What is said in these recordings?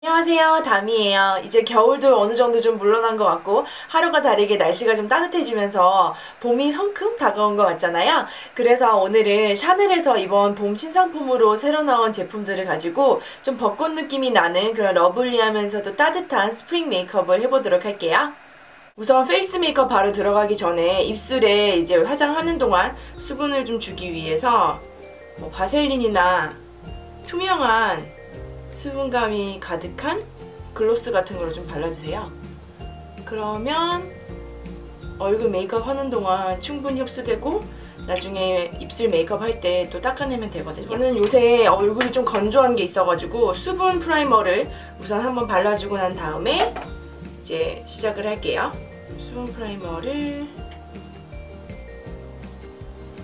안녕하세요, 다미예요. 이제 겨울도 어느 정도 좀 물러난 것 같고 하루가 다르게 날씨가 좀 따뜻해지면서 봄이 성큼 다가온 것 같잖아요. 그래서 오늘은 샤넬에서 이번 봄 신상품으로 새로 나온 제품들을 가지고 좀 벚꽃 느낌이 나는 그런 러블리하면서도 따뜻한 스프링 메이크업을 해보도록 할게요. 우선 페이스 메이크업 바로 들어가기 전에 입술에 이제 화장하는 동안 수분을 좀 주기 위해서 바셀린이나 투명한 수분감이 가득한 글로스 같은 걸 좀 발라주세요. 그러면 얼굴 메이크업 하는 동안 충분히 흡수되고 나중에 입술 메이크업 할 때 또 닦아내면 되거든요. 저는 요새 얼굴이 좀 건조한 게 있어가지고 수분 프라이머를 우선 한번 발라주고 난 다음에 이제 시작을 할게요. 수분 프라이머를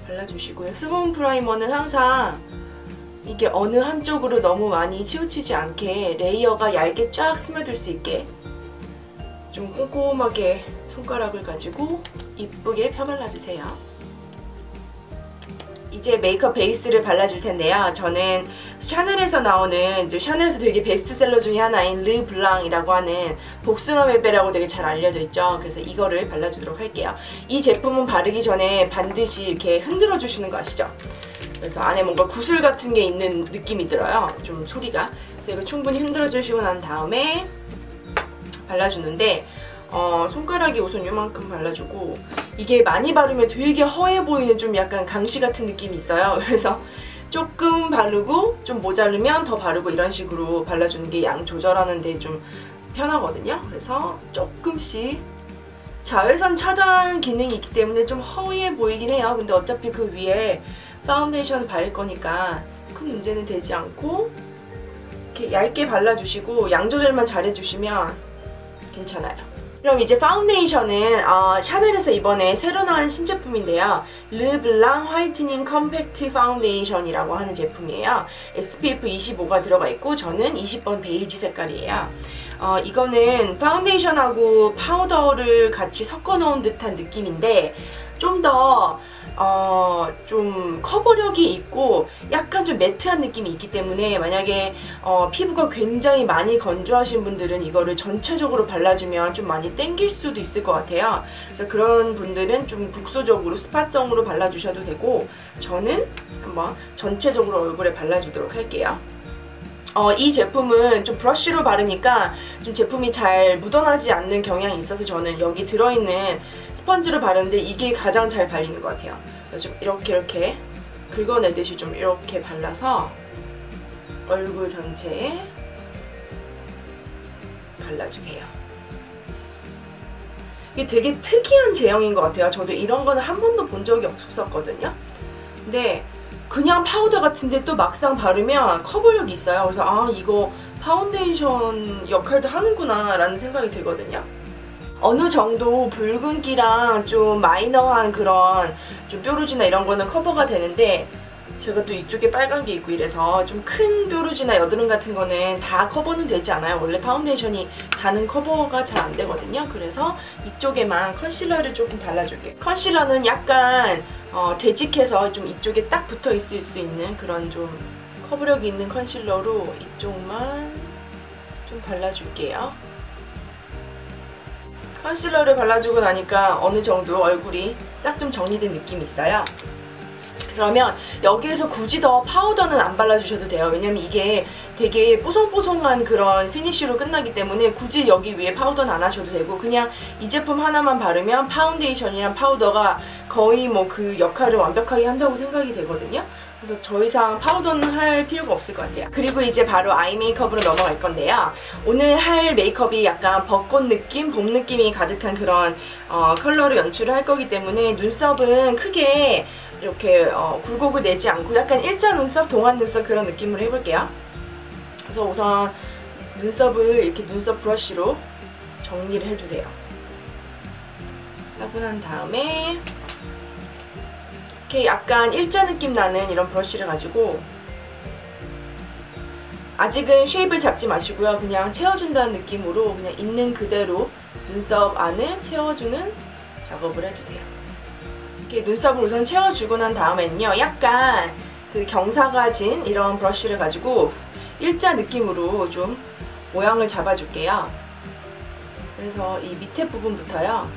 발라주시고요. 수분 프라이머는 항상 이게 어느 한쪽으로 너무 많이 치우치지 않게 레이어가 얇게 쫙 스며들 수 있게 좀 꼼꼼하게 손가락을 가지고 이쁘게 펴발라주세요. 이제 메이크업 베이스를 발라줄 텐데요. 저는 샤넬에서 나오는 샤넬에서 되게 베스트셀러 중에 하나인 르블랑이라고 하는 복숭아 벨벳이라고 되게 잘 알려져 있죠. 그래서 이거를 발라주도록 할게요. 이 제품은 바르기 전에 반드시 이렇게 흔들어 주시는 거 아시죠? 그래서 안에 뭔가 구슬 같은 게 있는 느낌이 들어요. 좀 소리가. 그래서 이거 충분히 흔들어 주시고 난 다음에 발라주는데 손가락이 우선 요만큼 발라주고 이게 많이 바르면 되게 허해 보이는 좀 약간 강시 같은 느낌이 있어요. 그래서 조금 바르고 좀 모자르면 더 바르고 이런 식으로 발라주는 게 양 조절하는 데 좀 편하거든요. 그래서 조금씩 자외선 차단 기능이 있기 때문에 좀 허해 보이긴 해요. 근데 어차피 그 위에 파운데이션을 바를 거니까 큰 문제는 되지 않고 이렇게 얇게 발라주시고 양 조절만 잘해주시면 괜찮아요. 그럼 이제 파운데이션은 샤넬에서 이번에 새로 나온 신제품인데요. 르블랑 화이트닝 컴팩트 파운데이션이라고 하는 제품이에요. SPF 25가 들어가 있고 저는 20번 베이지 색깔이에요. 이거는 파운데이션하고 파우더를 같이 섞어 놓은 듯한 느낌인데 좀 더 좀 커버력이 있고 약간 좀 매트한 느낌이 있기 때문에 만약에 피부가 굉장히 많이 건조하신 분들은 이거를 전체적으로 발라주면 좀 많이 땡길 수도 있을 것 같아요. 그래서 그런 분들은 좀 국소적으로 스팟성으로 발라주셔도 되고 저는 한번 전체적으로 얼굴에 발라주도록 할게요. 이 제품은 좀 브러쉬로 바르니까 좀 제품이 잘 묻어나지 않는 경향이 있어서 저는 여기 들어있는 스펀지로 바르는데 이게 가장 잘 발리는 것 같아요. 그래서 좀 이렇게 긁어내듯이 좀 이렇게 발라서 얼굴 전체에 발라주세요. 이게 되게 특이한 제형인 것 같아요. 저도 이런 거는 한 번도 본 적이 없었거든요. 근데 그냥 파우더 같은데 또 막상 바르면 커버력이 있어요. 그래서 이거 파운데이션 역할도 하는구나 라는 생각이 들거든요. 어느 정도 붉은기랑 좀 마이너한 그런 좀 뾰루지나 이런 거는 커버가 되는데 제가 또 이쪽에 빨간 게 있고 이래서 좀 큰 뾰루지나 여드름 같은 거는 다 커버는 되지 않아요. 원래 파운데이션이 다는 커버가 잘 안 되거든요. 그래서 이쪽에만 컨실러를 조금 발라줄게요. 컨실러는 약간 되직해서 좀 이쪽에 딱 붙어 있을 수 있는 그런 좀 커버력이 있는 컨실러로 이쪽만 좀 발라줄게요. 컨실러를 발라주고 나니까 어느 정도 얼굴이 싹 좀 정리된 느낌이 있어요. 그러면 여기에서 굳이 더 파우더는 안 발라주셔도 돼요. 왜냐면 이게 되게 뽀송뽀송한 그런 피니쉬로 끝나기 때문에 굳이 여기 위에 파우더는 안 하셔도 되고 그냥 이 제품 하나만 바르면 파운데이션이랑 파우더가 거의 뭐 그 역할을 완벽하게 한다고 생각이 되거든요. 그래서 더 이상 파우더는 할 필요가 없을 것 같아요. 그리고 이제 바로 아이 메이크업으로 넘어갈 건데요. 오늘 할 메이크업이 약간 벚꽃 느낌, 봄 느낌이 가득한 그런 컬러로 연출을 할 거기 때문에 눈썹은 크게 이렇게 굴곡을 내지 않고 약간 일자 눈썹, 동안 눈썹 그런 느낌으로 해볼게요. 그래서 우선 눈썹을 이렇게 눈썹 브러쉬로 정리를 해주세요. 하고 난 다음에 이렇게 약간 일자 느낌 나는 이런 브러쉬를 가지고 아직은 쉐입을 잡지 마시고요. 그냥 채워준다는 느낌으로 그냥 있는 그대로 눈썹 안을 채워주는 작업을 해주세요. 이렇게 눈썹을 우선 채워주고 난 다음에는요. 약간 그 경사가 진 이런 브러쉬를 가지고 일자 느낌으로 좀 모양을 잡아줄게요. 그래서 이 밑에 부분부터요.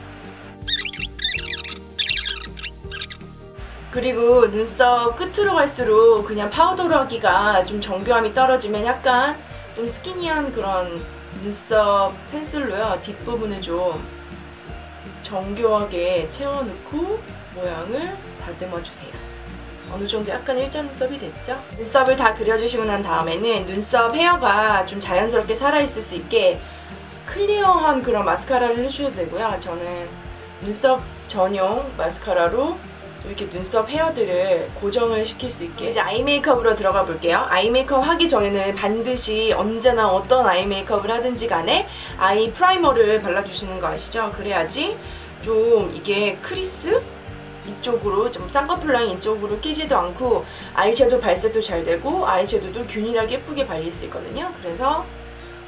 그리고 눈썹 끝으로 갈수록 그냥 파우더로 하기가 좀 정교함이 떨어지면 약간 좀 스키니한 그런 눈썹 펜슬로요. 뒷부분을 좀 정교하게 채워넣고 모양을 다듬어 주세요. 어느 정도 약간 일자 눈썹이 됐죠? 눈썹을 다 그려주시고 난 다음에는 눈썹 헤어가 좀 자연스럽게 살아있을 수 있게 클리어한 그런 마스카라를 해주셔도 되고요. 저는 눈썹 전용 마스카라로 이렇게 눈썹 헤어들을 고정을 시킬 수 있게 이제 아이 메이크업으로 들어가 볼게요. 아이 메이크업 하기 전에는 반드시 언제나 어떤 아이 메이크업을 하든지 간에 아이 프라이머를 발라주시는 거 아시죠? 그래야지 좀 이게 크리스? 이쪽으로 좀 쌍꺼풀 라인 이쪽으로 끼지도 않고 아이섀도우 발색도 잘 되고 아이섀도우도 균일하게 예쁘게 발릴 수 있거든요. 그래서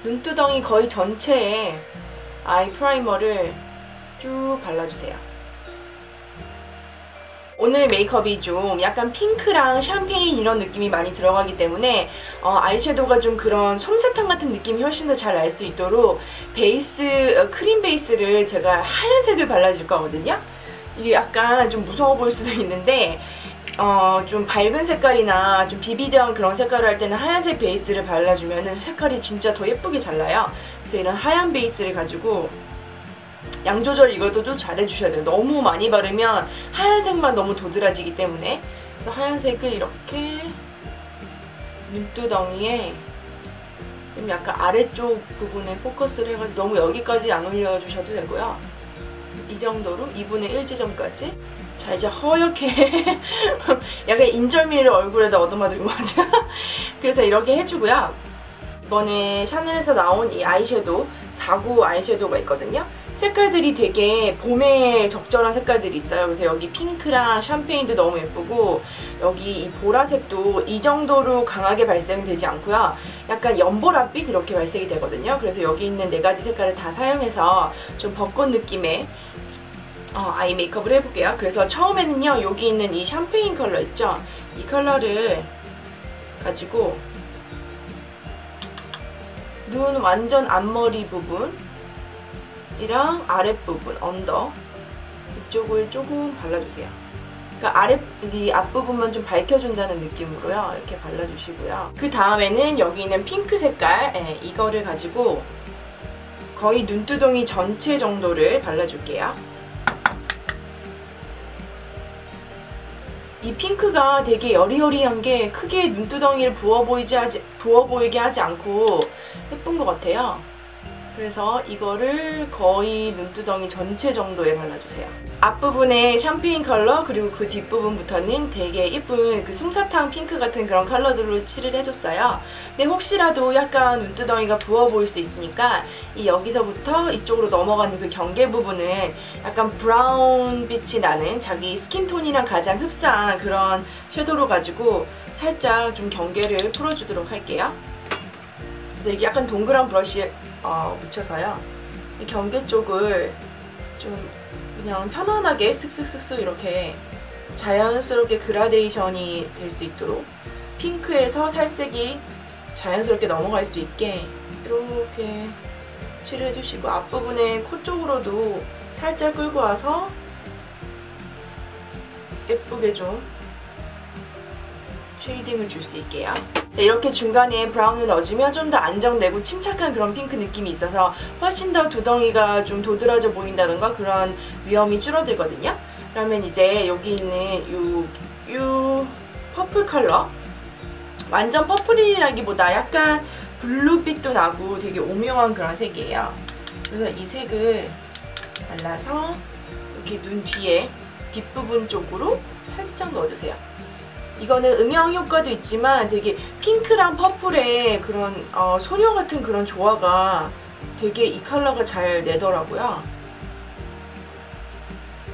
눈두덩이 거의 전체에 아이 프라이머를 쭉 발라주세요. 오늘 메이크업이 좀 약간 핑크랑 샴페인 이런 느낌이 많이 들어가기 때문에 아이섀도우가 좀 그런 솜사탕 같은 느낌이 훨씬 더 잘 날 수 있도록 베이스, 크림 베이스를 제가 하얀색을 발라줄 거거든요. 이게 약간 좀 무서워 보일 수도 있는데 좀 밝은 색깔이나 좀 비비드한 그런 색깔을 할 때는 하얀색 베이스를 발라주면 색깔이 진짜 더 예쁘게 잘 나요. 그래서 이런 하얀 베이스를 가지고 양 조절 이것도 좀 잘해주셔야 돼요. 너무 많이 바르면 하얀색만 너무 도드라지기 때문에. 그래서 하얀색을 이렇게 눈두덩이에 좀 약간 아래쪽 부분에 포커스를 해가지고 너무 여기까지 안 올려주셔도 되고요. 이 정도로 2분의 1 지점까지. 자, 이제 허옇게 약간 인절미를 얼굴에다 얻어맞은 거죠. 그래서 이렇게 해주고요. 이번에 샤넬에서 나온 이 아이섀도우 49 아이섀도우가 있거든요. 색깔들이 되게 봄에 적절한 색깔들이 있어요. 그래서 여기 핑크랑 샴페인도 너무 예쁘고 여기 이 보라색도 이 정도로 강하게 발색은 되지 않고요. 약간 연보라빛 이렇게 발색이 되거든요. 그래서 여기 있는 4가지 색깔을 다 사용해서 좀 벚꽃 느낌의 아이 메이크업을 해볼게요. 그래서 처음에는요, 여기 있는 이 샴페인 컬러 있죠? 이 컬러를 가지고 눈 완전 앞머리 부분 이랑 아랫부분, 언더 이쪽을 조금 발라주세요. 그러니까 이 앞부분만 좀 밝혀준다는 느낌으로요. 이렇게 발라주시고요. 그 다음에는 여기 있는 핑크 색깔 이거를 가지고 거의 눈두덩이 전체 정도를 발라줄게요. 이 핑크가 되게 여리여리한 게 크게 눈두덩이를 부어 보이게 하지 않고 예쁜 것 같아요. 그래서 이거를 거의 눈두덩이 전체 정도에 발라주세요. 앞부분에 샴페인 컬러 그리고 그 뒷부분부터는 되게 예쁜 그 솜사탕 핑크 같은 그런 컬러들로 칠을 해줬어요. 근데 혹시라도 약간 눈두덩이가 부어 보일 수 있으니까 이 여기서부터 이쪽으로 넘어가는 그 경계 부분은 약간 브라운 빛이 나는 자기 스킨톤이랑 가장 흡사한 그런 섀도우로 가지고 살짝 좀 경계를 풀어주도록 할게요. 그래서 이게 약간 동그란 브러쉬에 묻혀서요. 이 경계 쪽을 좀 그냥 편안하게 슥슥슥슥 이렇게 자연스럽게 그라데이션이 될 수 있도록 핑크에서 살색이 자연스럽게 넘어갈 수 있게 이렇게 칠을 해주시고 앞부분에 코 쪽으로도 살짝 끌고 와서 예쁘게 좀 쉐이딩을 줄 수 있게요. 네, 이렇게 중간에 브라운을 넣어주면 좀 더 안정되고 침착한 그런 핑크 느낌이 있어서 훨씬 더 두덩이가 좀 도드라져 보인다던가 그런 위험이 줄어들거든요. 그러면 이제 여기 있는 요 퍼플 컬러, 완전 퍼플이라기보다 약간 블루빛도 나고 되게 오묘한 그런 색이에요. 그래서 이 색을 발라서 이렇게 눈 뒤에 뒷부분 쪽으로 살짝 넣어주세요. 이거는 음영 효과도 있지만 되게 핑크랑 퍼플의 그런 소녀 같은 그런 조화가 되게 이 컬러가 잘 내더라고요.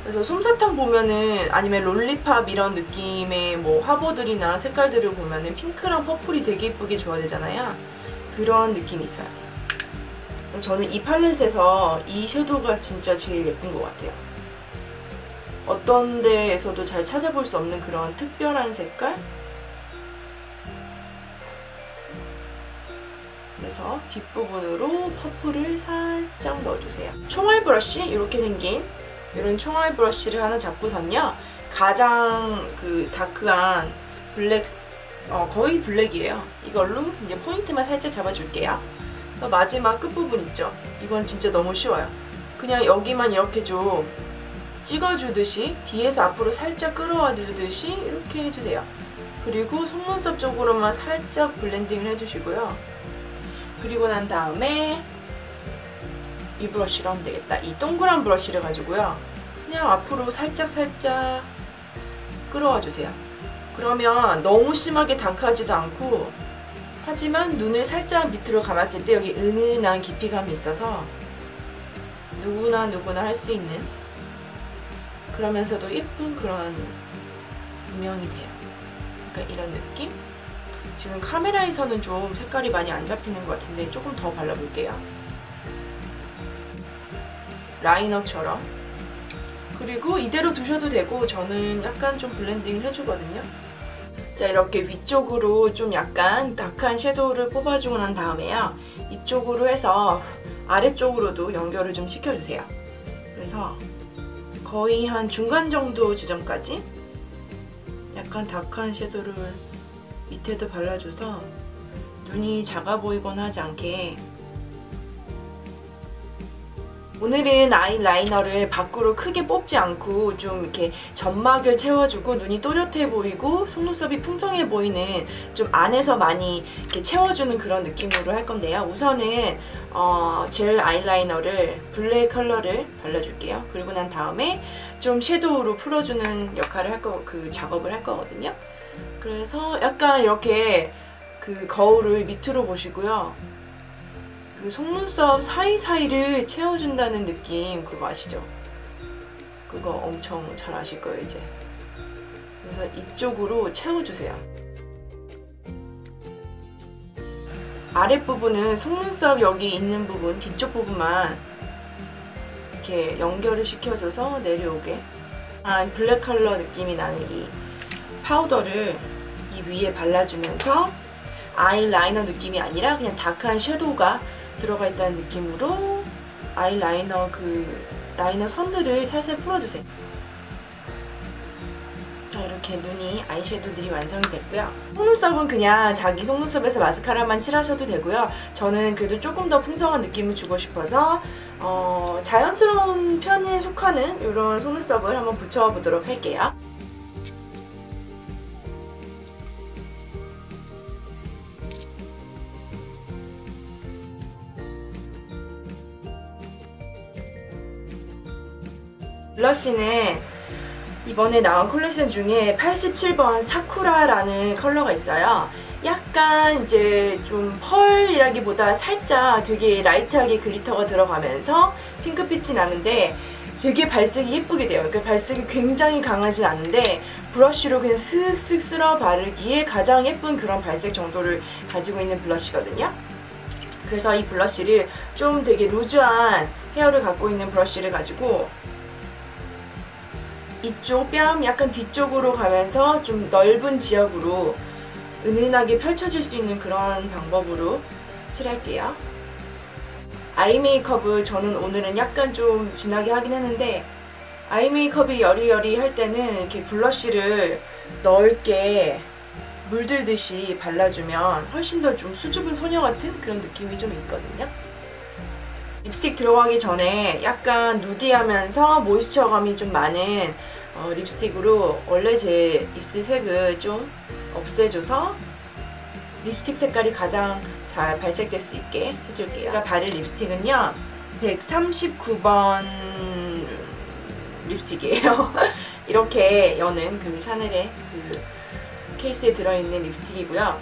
그래서 솜사탕 보면은 아니면 롤리팝 이런 느낌의 뭐 화보들이나 색깔들을 보면은 핑크랑 퍼플이 되게 예쁘게 조화되잖아요. 그런 느낌이 있어요. 저는 이 팔레트에서 이 섀도우가 진짜 제일 예쁜 것 같아요. 어떤 데에서도 잘 찾아볼 수 없는 그런 특별한 색깔? 넣어줘서 뒷부분으로 퍼플을 살짝 넣어주세요. 총알 브러쉬, 이렇게 생긴 이런 총알 브러쉬를 하나 잡고선요, 가장 그 다크한 블랙, 거의 블랙이에요. 이걸로 이제 포인트만 살짝 잡아줄게요. 마지막 끝부분 있죠? 이건 진짜 너무 쉬워요. 그냥 여기만 이렇게 좀 찍어주듯이 뒤에서 앞으로 살짝 끌어와 주듯이 이렇게 해주세요. 그리고 속눈썹 쪽으로만 살짝 블렌딩을 해주시고요. 그리고 난 다음에 이 브러쉬로 하면 되겠다. 이 동그란 브러쉬를 가지고요, 그냥 앞으로 살짝 끌어와 주세요. 그러면 너무 심하게 다크하지도 않고, 하지만 눈을 살짝 밑으로 감았을 때 여기 은은한 깊이감이 있어서 누구나 할 수 있는, 그러면서도 예쁜 그런 음영이 돼요. 그러니까 이런 느낌? 지금 카메라에서는 좀 색깔이 많이 안 잡히는 것 같은데 조금 더 발라볼게요. 라이너처럼. 그리고 이대로 두셔도 되고, 저는 약간 좀 블렌딩을 해주거든요. 자, 이렇게 위쪽으로 좀 약간 다크한 섀도우를 뽑아주고 난 다음에요, 이쪽으로 해서 아래쪽으로도 연결을 좀 시켜주세요. 그래서 거의 한 중간 정도 지점까지 약간 다크한 섀도우를 밑에도 발라줘서 눈이 작아 보이거나 하지 않게. 오늘은 아이라이너를 밖으로 크게 뽑지 않고 좀 이렇게 점막을 채워주고 눈이 또렷해 보이고 속눈썹이 풍성해 보이는, 좀 안에서 많이 이렇게 채워주는 그런 느낌으로 할 건데요. 우선은 젤 아이라이너를 블랙 컬러를 발라줄게요. 그리고 난 다음에 좀 섀도우로 풀어주는 역할을 그 작업을 할 거거든요. 그래서 약간 이렇게 그 거울을 밑으로 보시고요, 그 속눈썹 사이사이를 채워준다는 느낌, 그거 아시죠? 그거 엄청 잘 아실 거예요, 이제. 그래서 이쪽으로 채워주세요. 아랫부분은 속눈썹 여기 있는 부분, 뒤쪽 부분만 이렇게 연결을 시켜줘서 내려오게. 블랙 컬러 느낌이 나는 이 파우더를 이 위에 발라주면서 아이라이너 느낌이 아니라 그냥 다크한 섀도우가 들어가 있다는 느낌으로 아이라이너 라이너 선들을 살살 풀어주세요. 자, 이렇게 눈이 아이섀도우들이 완성이 됐고요. 속눈썹은 그냥 자기 속눈썹에서 마스카라만 칠하셔도 되고요. 저는 그래도 조금 더 풍성한 느낌을 주고 싶어서 자연스러운 편에 속하는 이런 속눈썹을 한번 붙여보도록 할게요. 블러쉬는 이번에 나온 컬렉션 중에 87번 사쿠라라는 컬러가 있어요. 약간 이제 좀 펄이라기보다 살짝 되게 라이트하게 글리터가 들어가면서 핑크빛이 나는데 되게 발색이 예쁘게 돼요. 그러니까 발색이 굉장히 강하진 않은데 브러쉬로 그냥 슥슥 쓸어 바르기에 가장 예쁜 그런 발색 정도를 가지고 있는 블러쉬거든요. 그래서 이 블러쉬를 좀 되게 루즈한 헤어를 갖고 있는 브러쉬를 가지고 이쪽 뺨 약간 뒤쪽으로 가면서 좀 넓은 지역으로 은은하게 펼쳐질 수 있는 그런 방법으로 칠할게요. 아이 메이크업을 저는 오늘은 약간 좀 진하게 하긴 했는데, 아이 메이크업이 여리여리 할 때는 이렇게 블러쉬를 넓게 물들듯이 발라주면 훨씬 더 좀 수줍은 소녀 같은 그런 느낌이 좀 있거든요. 립스틱 들어가기 전에 약간 누디하면서 모이스처감이 좀 많은 립스틱으로 원래 제 입술 색을 좀 없애줘서 립스틱 색깔이 가장 잘 발색될 수 있게 해줄게요. 제가 바를 립스틱은요 139번 립스틱이에요. 이렇게 여는 그 샤넬의 그 케이스에 들어있는 립스틱이고요.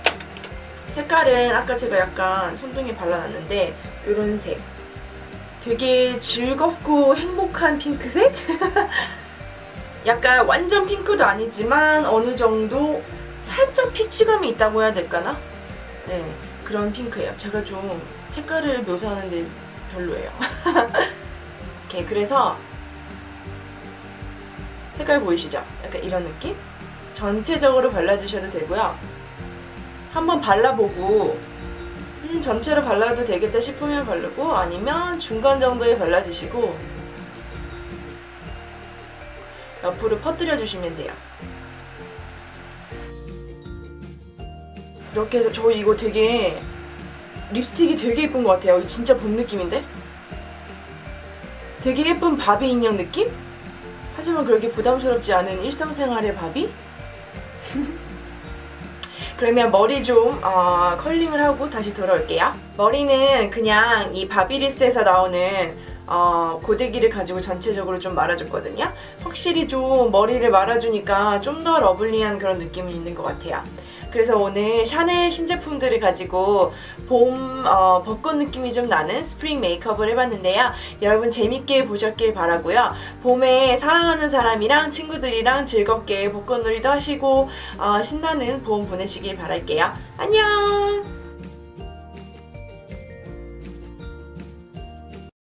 색깔은 아까 제가 약간 손등에 발라놨는데 이런 색, 되게 즐겁고 행복한 핑크색? 약간 완전 핑크도 아니지만 어느 정도 살짝 피치감이 있다고 해야 될까나? 네, 그런 핑크예요. 제가 좀 색깔을 묘사하는데 별로예요. 이렇게 그래서 색깔 보이시죠? 약간 이런 느낌? 전체적으로 발라주셔도 되고요. 한번 발라보고 전체로 발라도 되겠다 싶으면 바르고 아니면 중간 정도에 발라주시고 옆으로 퍼뜨려 주시면 돼요. 이렇게 해서 저 이거 되게 립스틱이 되게 예쁜 것 같아요. 이거 진짜 봄 느낌인데? 되게 예쁜 바비 인형 느낌? 하지만 그렇게 부담스럽지 않은 일상생활의 바비? 그러면 머리 좀 컬링을 하고 다시 돌아올게요. 머리는 그냥 이 바비리스에서 나오는 고데기를 가지고 전체적으로 좀 말아줬거든요. 확실히 좀 머리를 말아주니까 좀 더 러블리한 그런 느낌이 있는 것 같아요. 그래서 오늘 샤넬 신제품들을 가지고 봄 벚꽃 느낌이 좀 나는 스프링 메이크업을 해봤는데요. 여러분 재밌게 보셨길 바라고요. 봄에 사랑하는 사람이랑 친구들이랑 즐겁게 벚꽃놀이도 하시고 신나는 봄 보내시길 바랄게요. 안녕!